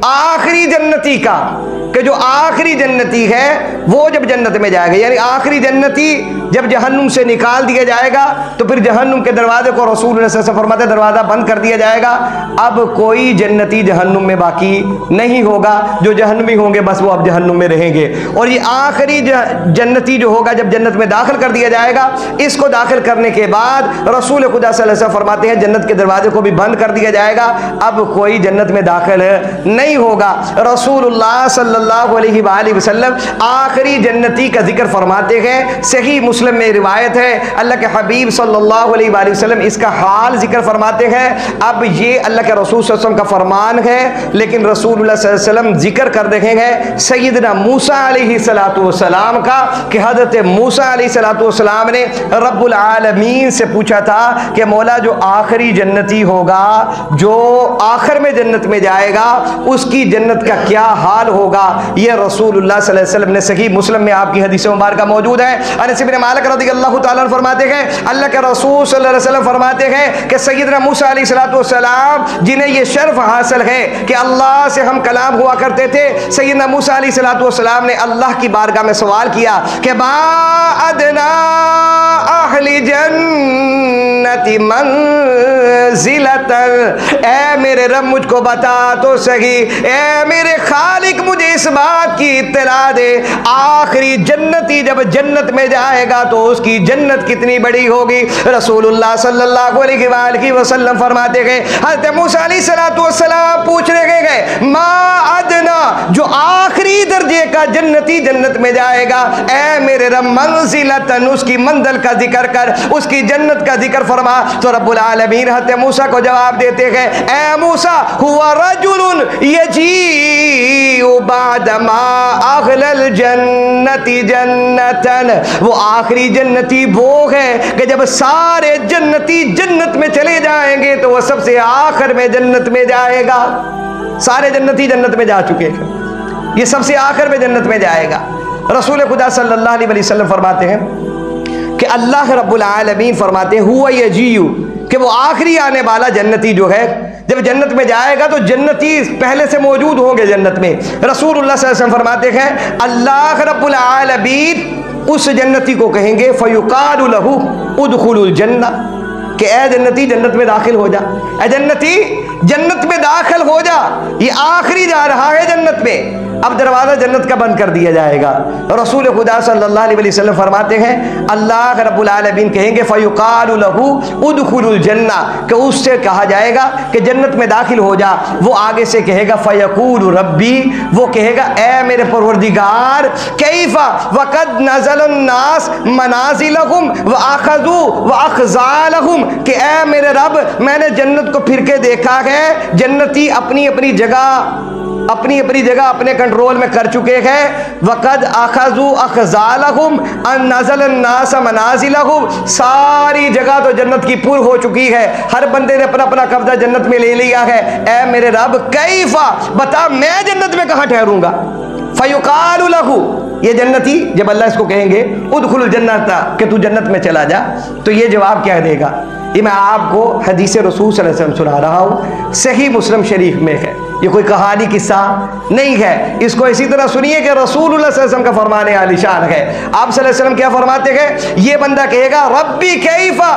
आखिरी जन्नती का, कि जो आखिरी जन्नती है वो जब जन्नत में जाएगा, यानी आखिरी जन्नती जब जहन्नुम से निकाल दिया जाएगा तो फिर जहन्नुम के दरवाजे को रसूल सल्लल्लाहु अलैहि वसल्लम फरमाते दरवाज़ा बंद कर दिया जाएगा। अब कोई जन्नती जहन्नुम में बाकी नहीं होगा, जो जहन्नुमी होंगे बस वो अब जहन्नुम में रहेंगे। और ये आखिरी जन्नती जो होगा जब जन्नत में दाखिल कर दिया जाएगा, इसको दाखिल करने के बाद रसूल खुदा सल्लल्लाहु अलैहि वसल्लम फरमाते हैं जन्नत के दरवाजे को भी बंद कर दिया जाएगा, अब कोई जन्नत में दाखिल नहीं होगा। रसूलुल्लाह सल्लल्लाहु अलैहि वसल्लम आखिरी जन्नती का जिक्र फरमाते हैं, सही मुस्लिम में रिवायत है, अल्लाह के हबीब सल्लल्लाहु अलैहि वसल्लम इसका हाल जिक्र फरमाते हैं। अब ये अल्लाह के रसूल सल्लल्लाहु अलैहि वसल्लम का फरमान है, लेकिन रसूलुल्लाह सल्लल्लाहु अलैहि वसल्लम जिक्र कर रहे हैं सैयदना मूसा अलैहिस्सलातु वस्सलाम का, कि हज़रत मूसा अलैहिस्सलातु वस्सलाम ने रब्बुल आलमीन से पूछा था कि मौला जो आखिरी जन्नती होगा, जो आखिर में जन्नत में जाएगा, उसकी जन्नत का क्या हाल होगा। यह रसूलुल्लाह सल्लल्लाहु अलैहि वसल्लम ने सही मुस्लिम में आपकी हदीस मुबारक मौजूद है। अनस इब्न मालिक रज़ियल्लाहु ताला अन्हु फरमाते हैं अल्लाह के रसूल सल्लल्लाहु अलैहि वसल्लम फरमाते हैं कि सैयदना मूसा अलैहिस्सलातु वस्सलाम जिन्हें यह शर्फ हासिल है कि अल्लाह से हम कलाम हुआ करते थे, सैयदना मूसा अलैहिस्सलातु वस्सलाम ने अल्लाह की बारगाह में सवाल किया कि मा अदना अहली जन्नति मंजिलतन, ए मेरे रब मुझको बता तो सही, ए मेरे खालिक मुझे इस बात की इत्तला दे, आखिरी जन्नती जब जन्नत में जाएगा तो उसकी जन्नत कितनी बड़ी होगी। रसूलुल्लाह सल्लल्लाहु अलैहि वसल्लम फरमाते गए, हज़रत मूसा अलैहिस्सलातु वस्सलाम पूछ रहे गए मा अदना, जो आखिरी दर्जे का जन्नती जन्नत में जाएगा, ए मेरे रब मंजिलतन, उसकी मंजिल का जिक्र कर, उसकी जन्नत का जिक्र फरमा। तो रब्बुल आलमीन हज़रत मूसा को जवाब देते गए, ए मूसा हुआ रजुलुन यजीउ बादमा अहलल जन्नति जन्नतन, वो आखिरी जन्नती वो है कि जब सारे जन्नती जन्नत में चले जाएंगे तो वो सबसे आखिर में जन्नत में जाएगा। सारे जन्नती जन्नत में जा चुके हैं, ये सबसे आखिर में जन्नत में जाएगा। रसूल खुदा सल्लल्लाहु अलैहि वसल्लम फरमाते हैं कि अल्लाह रब्बुल आलमीन फरमाते हैं हुआ यजीयु, कि वो आखिरी आने वाला जन्नती जो है जब जन्नत में जाएगा तो जन्नती पहले से मौजूद होंगे जन्नत में। रसूलुल्लाह सल्लल्लाहु अलैहि वसल्लम फरमाते हैं अल्लाह रब्बुल आलमीन उस जन्नती को कहेंगे फयुकालु लहू उदखुलुल जन्ना, कि ए जन्नती जन्नत में दाखिल हो जा, ए जन्नती जन्नत में दाखिल हो जा, ये आखिरी जा रहा है जन्नत में। अब दरवाज़ा जन्नत का बंद कर दिया जाएगा। रसूल खुदा सल्लल्लाहु अलैहि वसल्लम फरमाते हैं अल्लाह रब्बुल आलमीन कहेंगे फयुकालु लहू उदखुलुल जन्ना, कि उससे कहा जाएगा कि जन्नत में दाखिल हो जा। वो आगे से कहेगा फयकूलु रब्बी, वो कहेगा ए मेरे परवरदिगार, कैफा वक़द नज़लन नास मनाज़िलहुम व अख़ज़ू व अख़ज़ालहुम, कि ए मेरे रब मैंने जन्नत को फिर के देखा है, जन्नती अपनी अपनी जगह अपने कंट्रोल में कर चुके हैं। वक़द अख़ज़ू अख़ज़ालहुम अन नज़लन नास मनाज़िलहुम, सारी जगह तो जन्नत की पुर हो चुकी है, हर बंदे ने अपना अपना कब्जा जन्नत में ले लिया है। ए मेरे रब कैफा, बता मैं जन्नत में कहाँ ठहरूंगा। फयुकालु लहू, ये जन्नती जब अल्लाह इसको कहेंगे उदखुलुल जन्नता, कि तू जन्नत में चला जा, तो ये जवाब क्या देगा। ये मैं आपको हदीस रसूल सल्लल्लाहु अलैहि वसल्लम सुना रहा हूँ, सही मुस्लिम शरीफ में है, ये कोई कहानी किस्सा नहीं है। इसको इसी तरह सुनिए कि रसूलुल्लाह सल्लल्लाहु अलैहि वसल्लम का फरमाने आलिशान है। आप सल्लल्लाहु अलैहि वसल्लम क्या फरमाते हैं, ये बंदा कहेगा रब्बी कैफा,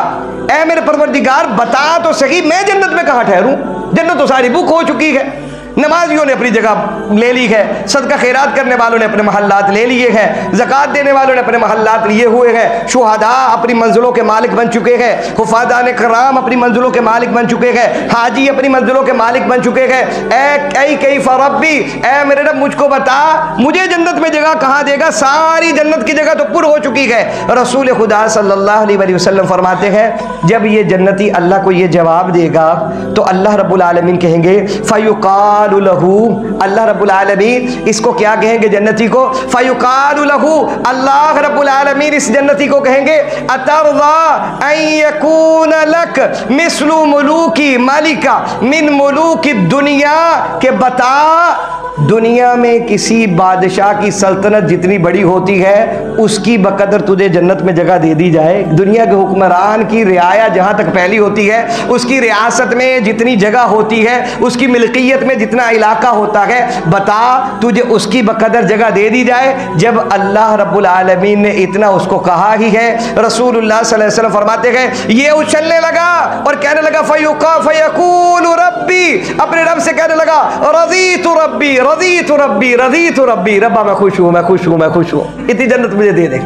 ए मेरे परवरदिगार बता तो सही मैं जन्नत में कहाँ ठहरूं, जन्नत तो सारी बुक हो चुकी है, नमाजियों ने अपनी जगह ले ली है, सदका खैरात करने वालों ने अपने महल्लात ले लिए हैं, ज़कात देने वालों ने अपने महल्लात लिए हुए हैं, शुहदा अपनी मंजिलों के मालिक बन चुके हैं, हुफ़ादान कराम अपनी मंजिलों के मालिक बन चुके हैं, हाजी अपनी मंजिलों के मालिक बन चुके हैं। ए कैफ़ा रब्बी, ए मेरे रब मुझको बता मुझे जन्नत में जगह कहाँ देगा, सारी जन्नत की जगह तो पुर हो चुकी है। रसूल खुदा सल्लल्लाहु अलैहि वसल्लम फरमाते हैं जब ये जन्नती अल्लाह को ये जवाब देगा तो अल्लाह रब्बुल आलमीन कहेंगे फयुकालु लहू, अल्लाह रब्बुल आलमीन इसको क्या कहेंगे जन्नती को, फयुकालु लहू, अल्लाह रब्बुल आलमीन इस जन्नती को कहेंगे अतरदा अन यकून लक मिस्लु मुलूकी मालिका मिन मुलूकी दुनिया, के बता दुनिया में किसी बादशाह की सल्तनत जितनी बड़ी होती है उसकी बकदर तुझे जन्नत में जगह दे दी जाए। दुनिया के हुक्मरान की रियाया जहाँ तक फैली होती है, उसकी रियासत में जितनी जगह होती है, उसकी मिल्कियत में जितना इलाका होता है, बता तुझे उसकी बकदर जगह दे दी जाए। जब अल्लाह रब्बुल आलमीन ने इतना उसको कहा ही है, रसूलुल्लाह सल्लल्लाहु अलैहि वसल्लम फरमाते हैं ये उछलने लगा और कहने लगा फयक़ूलु रब्बी, अपने रब से कहने लगा रज़ीतु रब्बी रज़ीतु रब्बी रज़ीतु रब्बी, रब्बा मैं खुश हूँ मैं खुश हूँ मैं खुश हूँ, इतनी जन्नत मुझे दे दे,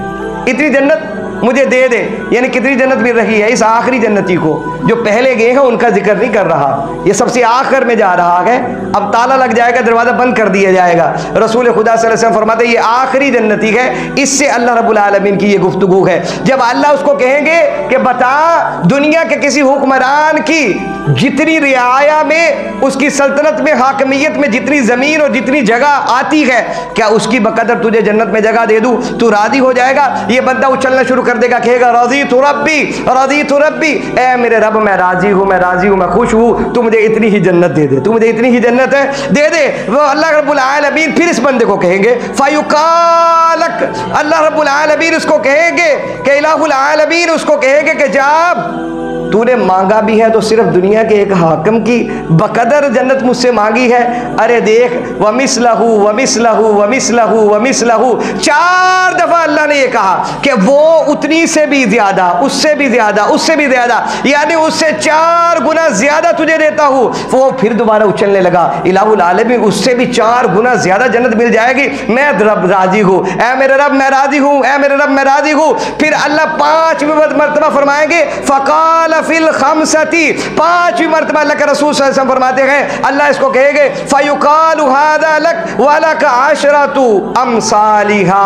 इतनी जन्नत मुझे दे दे। यानी कितनी जन्नत मिल रही है इस आखिरी जन्नती को, जो पहले गए हैं उनका जिक्र नहीं कर रहा, ये सबसे आखिर में जा रहा है। अब ताला लग जाएगा, दरवाजा बंद कर दिया जाएगा। रसूल खुदा सल्लल्लाहु अलैहि वसल्लम फरमाते ये आखिरी जन्नती है, इससे अल्लाह रब्बुल आलमीन की ये गुफ्तगू है। जब अल्लाह उसको कहेंगे कि बता दुनिया के किसी हुक्मरान की जितनी रियाया में, उसकी सल्तनत में, हाकमियत में जितनी जमीन और जितनी जगह आती है, क्या उसकी बकदर तुझे जन्नत में जगह दे दूं, तू राजी हो जाएगा? ये बंदा उछलना शुरू कर देगा, कहेगा रज़ीतु रब्बी रज़ीतु रब्बी, ए मेरे रब मैं राजी हूँ मैं राजी हूँ मैं खुश हूँ, तू मुझे इतनी ही जन्नत दे दे, तू मुझे इतनी ही जन्नत है दे दे। वो अल्लाह रब्बुल आलमीन फिर इस बंदे को कहेंगे फयुकालक, अल्लाह रब्बुल आलमीन उसको कहेंगे कि इलाहुल आलमीन उसको कहेंगे कि जब तूने मांगा भी है तो सिर्फ दुनिया के एक हाकिम की बकदर जन्नत मुझसे मांगी है, अरे देख वमिसलहू वमिसलहू वमिसलहू वमिसलहू, 4 दफा अल्लाह ने ये कहा कि वो उतनी से भी ज्यादा, उससे भी ज्यादा, उससे भी ज्यादा, यानी उससे 4 गुना ज्यादा तुझे देता हूँ। वो फिर दोबारा उछलने लगा, इलाहुल आलमीन उससे भी 4 गुना ज्यादा जन्नत मिल जाएगी, मैं रब राजी हूँ, ऐ मेरे रब मैं राजी हूँ, ऐ मेरे रब मैं राजी हूँ। फिर अल्लाह 5वीं मरतबा फरमाएंगे फ़क़ाल फिल खमसती, 5वीं मरतबा अल्लाह के रसूल सल्लल्लाहु अलैहि वसल्लम फरमाते हैं अल्लाह इसको कहेंगे फ़युक़ालु हाज़ा लक वलक अशरतु अमसालिहा,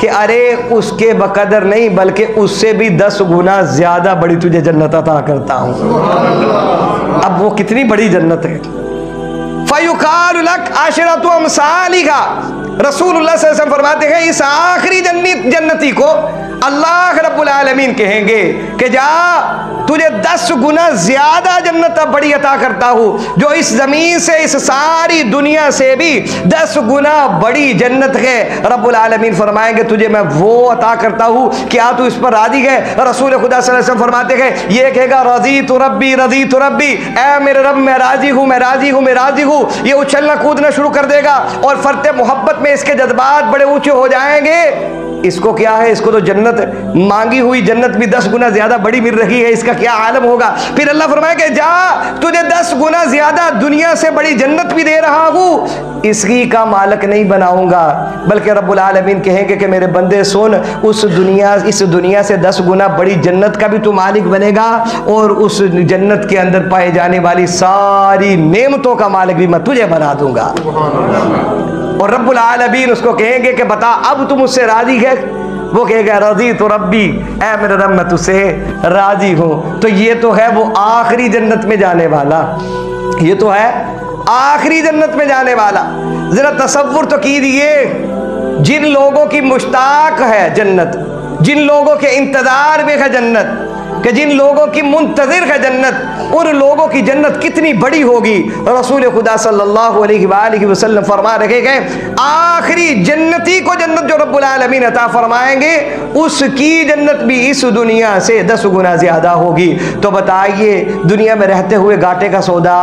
कि अरे उसके बकदर नहीं बल्कि उससे भी 10 गुना ज्यादा बड़ी तुझे जन्नत अता करता हूँ। अब वो कितनी बड़ी जन्नत है, फ़युक़ालु लक अशरतु अमसालिहा। रसूलुल्लाह सल्लल्लाहु अलैहि वसल्लम फरमाते हैं इस आखिरी जन्नती को अल्लाह रब्बुल आलमीन कहेंगे कि जा तुझे 10 गुना ज्यादा जन्नत बड़ी अता करता हूँ, जो इस जमीन से, इस सारी दुनिया से भी 10 गुना बड़ी जन्नत है। रब्बुल आलमीन फरमाएंगे तुझे मैं वो अता करता हूँ, क्या तू इस पर राजी है? रसूल खुदा सल्लल्लाहु अलैहि वसल्लम फरमाते हैं ये कहेगा रज़ीतु रब्बी रज़ीतु रब्बी, ऐ मेरे रब मैं राजी हूँ मैं राजी हूँ मैं राजी हूँ। ये उछलना कूदना शुरू कर देगा और फरते मोहब्बत में इसके जज्बात बड़े ऊंचे हो जाएंगे। इसको क्या है, इसको तो जन्नत मांगी हुई जन्नत भी 10 गुना ज्यादा बड़ी मिल रही है, इसका क्या आलम होगा। फिर अल्लाह फरमाएगा जा तुझे 10 गुना ज्यादा दुनिया से बड़ी जन्नत भी दे रहा हूँ, इसकी का मालिक नहीं बनाऊंगा, बल्कि रब्बुल आलमीन कहेंगे कि मेरे बंदे सुन, इस दुनिया से 10 गुना बड़ी जन्नत का भी तू मालिक बनेगा और उस जन्नत के अंदर पाए जाने वाली सारी नेमतों का मालिक भी मैं तुझे बना दूंगा। और रब्बुल आलमीन उसको कहेंगे कि बता अब तुम मुझसे राजी है? वो कहेगा रज़ीतु रब्बी, ऐ मेरे रब मैं तुझसे राजी हूँ। तो ये तो है वो आखिरी जन्नत में जाने वाला, ये तो है आखिरी जन्नत में जाने वाला। जरा तसव्वुर तो कीजिए, जिन लोगों की मुश्ताक है जन्नत, जिन लोगों के इंतजार में है जन्नत, कि जिन लोगों की मुंतज़िर है जन्नत, उन लोगों की जन्नत कितनी बड़ी होगी। रसूल खुदा सल्लल्लाहु अलैहि वसल्लम फरमा रखे गए आखिरी जन्नती को जन्नत जो रब्बुल आलमीन अता फरमाएंगे उसकी जन्नत भी इस दुनिया से 10 गुना ज्यादा होगी। तो बताइए दुनिया में रहते हुए घाटे का सौदा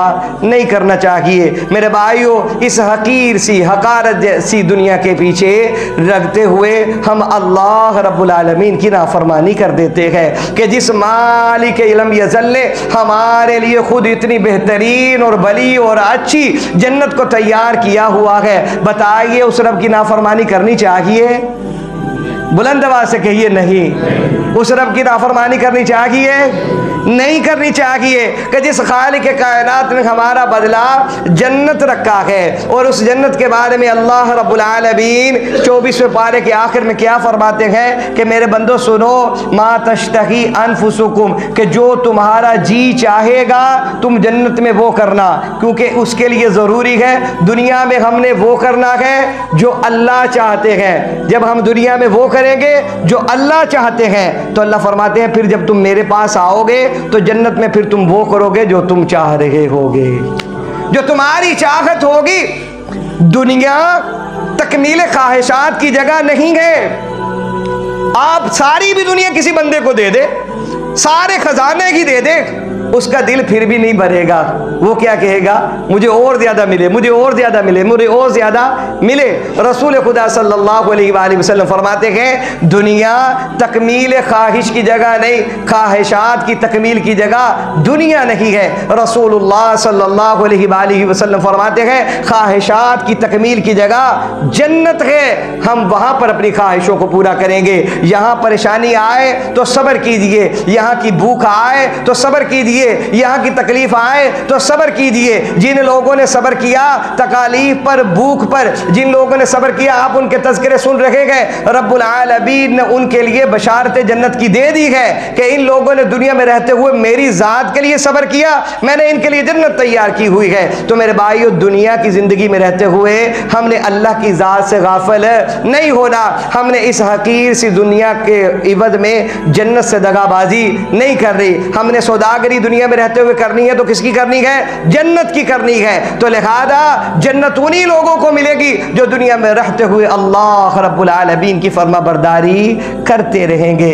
नहीं करना चाहिए मेरे भाइयों। इस हकीर सी हकारत जैसी दुनिया के पीछे रखते हुए हम अल्लाह रब्बुल आलमीन की नाफरमानी कर देते हैं कि जिस मालिक इल्म यज़ल ने हमारे लिए खुद इतनी बेहतरीन और भली और अच्छी जन्नत को तैयार किया हुआ है, बताइए उस रब की नाफरमानी करनी चाहिए? बुलंद आवाज से कहिए नहीं। उस रब की नाफरमानी करनी चाहिए? नहीं करनी चाहिए। कि जिस खालिक कायनात ने हमारा बदला जन्नत रखा है और उस जन्नत के बारे में अल्लाह रब्बुल आलमीन 24वें पारे के आखिर में क्या फरमाते हैं कि मेरे बंदो सुनो, मा तश्तही अनफुसुकुम, कि जो तुम्हारा जी चाहेगा तुम जन्नत में वो करना, क्योंकि उसके लिए ज़रूरी है दुनिया में हमने वो करना है जो अल्लाह चाहते हैं। जब हम दुनिया में वो करेंगे जो अल्लाह चाहते हैं तो अल्लाह फरमाते हैं फिर जब तुम मेरे पास आओगे तो जन्नत में फिर तुम वो करोगे जो तुम चाह रहे होगे, जो तुम्हारी चाहत होगी। दुनिया तकमील ख्वाहिशात की जगह नहीं है। आप सारी भी दुनिया किसी बंदे को दे दे, सारे खजाने की दे दे, उसका दिल फिर भी नहीं भरेगा। वो क्या कहेगा? मुझे और ज़्यादा मिले, मुझे और ज़्यादा मिले, मुझे और ज़्यादा मिले। रसूल खुदा सल्लल्लाहु अलैहि वसल्लम फरमाते हैं दुनिया तकमील ख्वाहिश की जगह नहीं, ख्वाहिशात की तकमील की जगह दुनिया नहीं है। रसूलुल्लाह सल्लल्लाहु अलैहि वसल्लम फरमाते हैं ख्वाहिशात की तकमील की जगह जन्नत है, हम वहाँ पर अपनी ख्वाहिशों को पूरा करेंगे। यहाँ परेशानी आए तो सब्र कीजिए, यहाँ की भूख आए तो सब्र कीजिए, यहाँ की तकलीफ आए तो सब्र कीजिए। जिन लोगों ने सब्र किया तकालीफ पर, भूख पर, जिन लोगों ने सब्र किया, आप उनके तज़किरे सुन रहे हैं। रब्बुल आलमीन ने उनके लिए बशारत जन्नत की दे दी है कि इन लोगों ने दुनिया में रहते हुए मेरी ज़ात के लिए सब्र किया, मैंने इनके लिए जन्नत तैयार की हुई है। तो मेरे भाइयों, दुनिया की ज़िंदगी में रहते हुए हमने अल्लाह की ज़ात से गाफिल नहीं होना। हमने इस हकीर सी दुनिया के इवद में जन्नत से दगाबाजी नहीं कर रही। हमने सौदागरी दुनिया में रहते हुए करनी है तो किसकी करनी है? जन्नत की करनी है। तो लिहाजा जन्नत उन्हीं लोगों को मिलेगी जो दुनिया में रहते हुए अल्लाह रब्बुल आलमीन की फर्माबरदारी करते रहेंगे।